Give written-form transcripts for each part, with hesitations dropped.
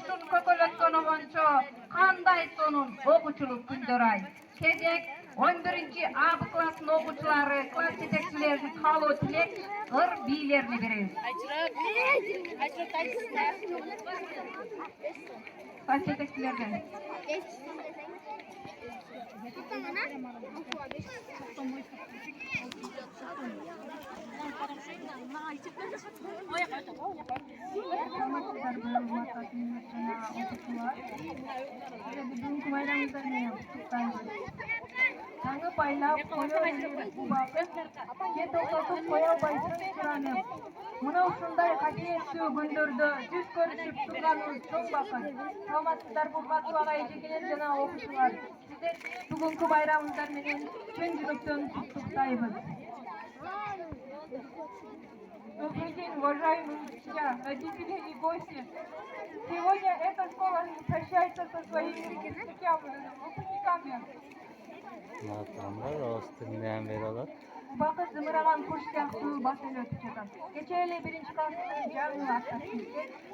ушун көкөлөткөн обончо кандай сонун окуучулук күндөр ай. Кезек 11-А классын окуучулары, класс жетекчилеринин каалоо тилек ыр бийлерини беребиз. Класс жетекчилерден. Бүгүнкү байрамыңыздар менен куттуктайбыз. Таңы байлап коёр убакыт, кет токтотуп кое албайсың чыраным. Мына ушундай касиеттүү күндөрдө жүз көрүшүп турганыбыз чоң бакыт. Саламатсыздарбы Батубага эжекелер жана окуучулар. Сиздерди бүгүнкү байрамыңыздар менен чын жүрөктөн куттуктайбыз. Добрый день, уважаемые учителя, родители и гости. Сегодня эта школа прощается со своими выпускниками. Убакыт зымыраган куш сыяктуу бат эле өтүп жатат. Кечээ эле 1-класстын жаңы атташты.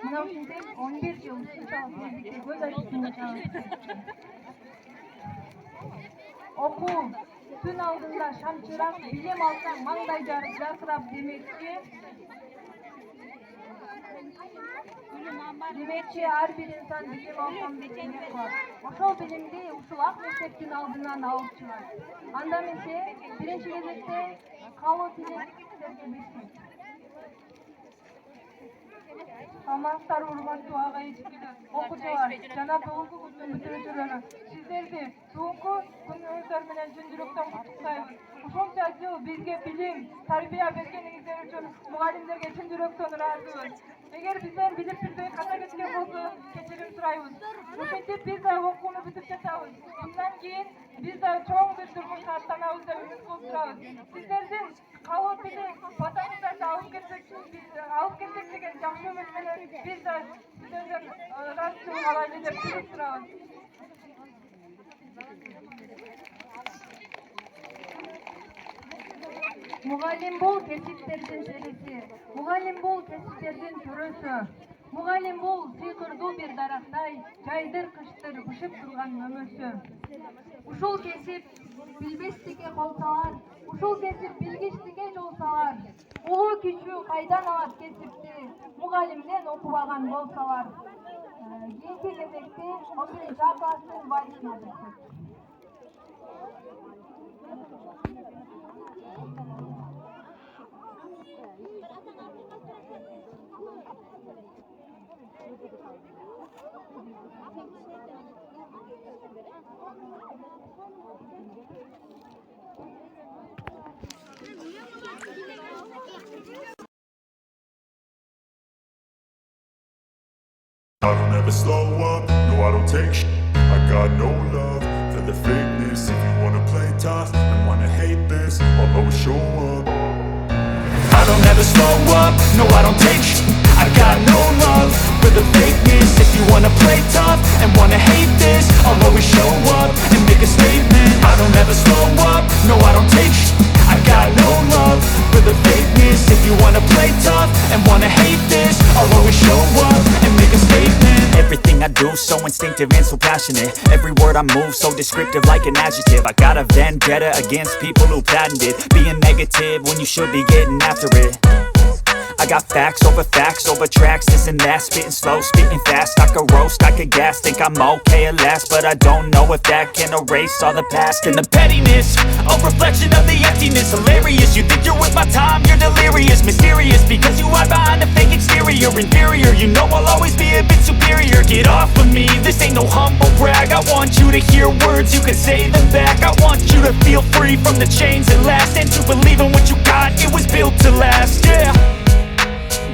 Мына ушинтип 11 жыл ушунчалык көз ачып чыгып. Окуу түн алдында шамчырак, билим алсаң маңдай жаркырап демекчи. Демекчи ар бир инсан билим алган билим бар. Ошол билимди ушул ак мектептин алдынан алып чыгат. Анда эмесе биринчи кезекте каалоо тилектерге берсек. Саламатсыздар урматтуу ага эжекелер, окуучулар жана бүгүнкү курстун бүтүрүүчүлөрү. Сиздерди бүгүнкү күнүңүздөр менен чын жүрөктөн куттуктайбыз. Ушунча жыл бизге билим, тарбия бергениңиздер үчүн мугалимдерге чын жүрөктөн ыраазыбыз. Эгер бизден билип билбей ката кеткен болсо, кечирим сурайбыз. Ушинтип биз да окууну бүтүп жатабыз. Мындан кийин биз да чоң бир турмушка аттанабыз деп үмүт кылып турабыз. Сиздердин каалоо тилек, батаңыздарды алып келсек деген жакшы үмүт менен биз да сиздерден ыраазычылык алайлы деп күтүп турабыз. Мугалим бул кесиптердин сериси. Мугалим бул кесиптердин төрөсү. Мугалим бул сыйкырдуу бир дарактай, жайдыр-кыштыр бышып турган мөмөсү. Ушул кесип билбестикке кол салар, ушул кесип билгичтикке жол салар. Улуу кичүү кайдан алат кесипти, мугалимден окубаган болсалар. Кийинки кезекте 11-А класстын вальсине берсек. I don't ever slow up, no I don't take shit. I got no love for the fakeness. If you wanna play tough and wanna hate this, I'll always show up. I don't ever slow up, no I don't take shit. I got no love for the fakeness. If you wanna play tough and wanna hate this, I'll always show up and make a statement. I don't ever slow up, no I don't take shit. I got no love for the fakeness. If you wanna play tough and wanna hate this, I'll always show up and make a statement. Everything I do so instinctive and so passionate. Every word I move so descriptive like an adjective. I got a vendetta against people who patented being negative when you should be getting after it. I got facts over tracks, this and that. Spitting slow, spitting fast. I could roast, I could gas. Think I'm okay at last, but I don't know if that can erase all the past. And the pettiness, a reflection of the emptiness. Hilarious, you think you're worth my time, you're delirious. Mysterious, because you hide behind a fake exterior. Inferior, you know I'll always be a bit superior. Get off of me, this ain't no humble brag. I want you to hear words, you can say them back. I want you to feel free from the chains that last, and to believe in what you got, it was built to last, yeah.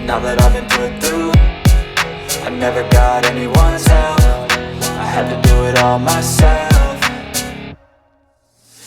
Now that I've been put through, I never got anyone's help. I had to do it all myself.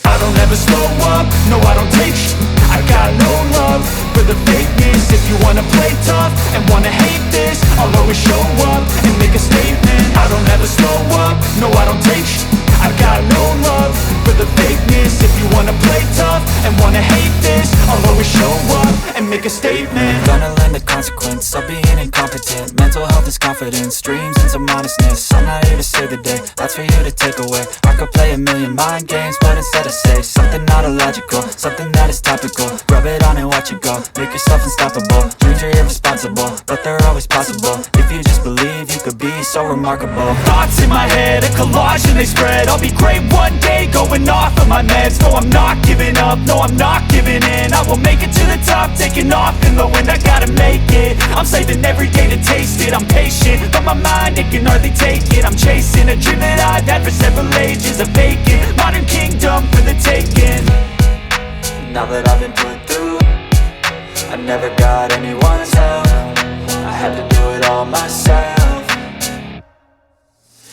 I don't ever slow up, no I don't take shit. I got no love for the fakeness. If you wanna play tough and wanna hate this, I'll always show up and make a statement. I don't ever slow up, no I don't take shit. I got no love for the fakeness. If you wanna play tough and wanna hate this, I'll always show up and make a statement. Gonna learn the consequence of being incompetent. Mental health this confidence, dreams and some honestness. I'm not here to save the day, that's for you to take away. I could play a million mind games, but instead I say something not illogical, something that is topical. Rub it on and watch it go, make yourself unstoppable. Dreams are irresponsible, but they're always possible. If you just believe, you could be so remarkable. Thoughts in my head, a collage and they spread. I'll be great one day, going off of my meds. No, I'm not giving up, no, I'm not giving in. I will make it to the top, taking off in the wind. I gotta make it, I'm saving every day to taste it. I'm patient, but my mind, it can hardly take it. I'm chasing a dream that I've had for several ages. A vacant, modern kingdom for the taking. Now that I've been put through, I never got anyone's help. I had to do it all myself.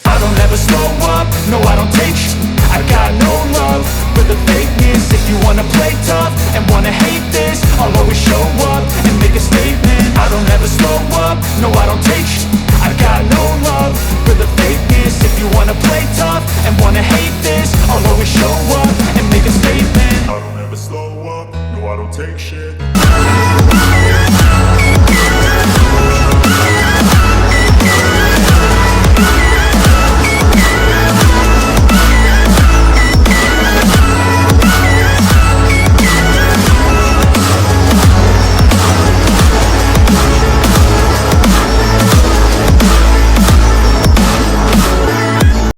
I don't ever slow up, no I don't take sh**. I got no love for the fakeness. If you wanna play tough and wanna hate this, I'll always show up and make a statement. I don't ever slow up, no I don't take sh**. I got no love for the fakeness. If you wanna play tough and wanna hate this, I'll always show up and make a statement. I don't ever slow up, no I don't take shit.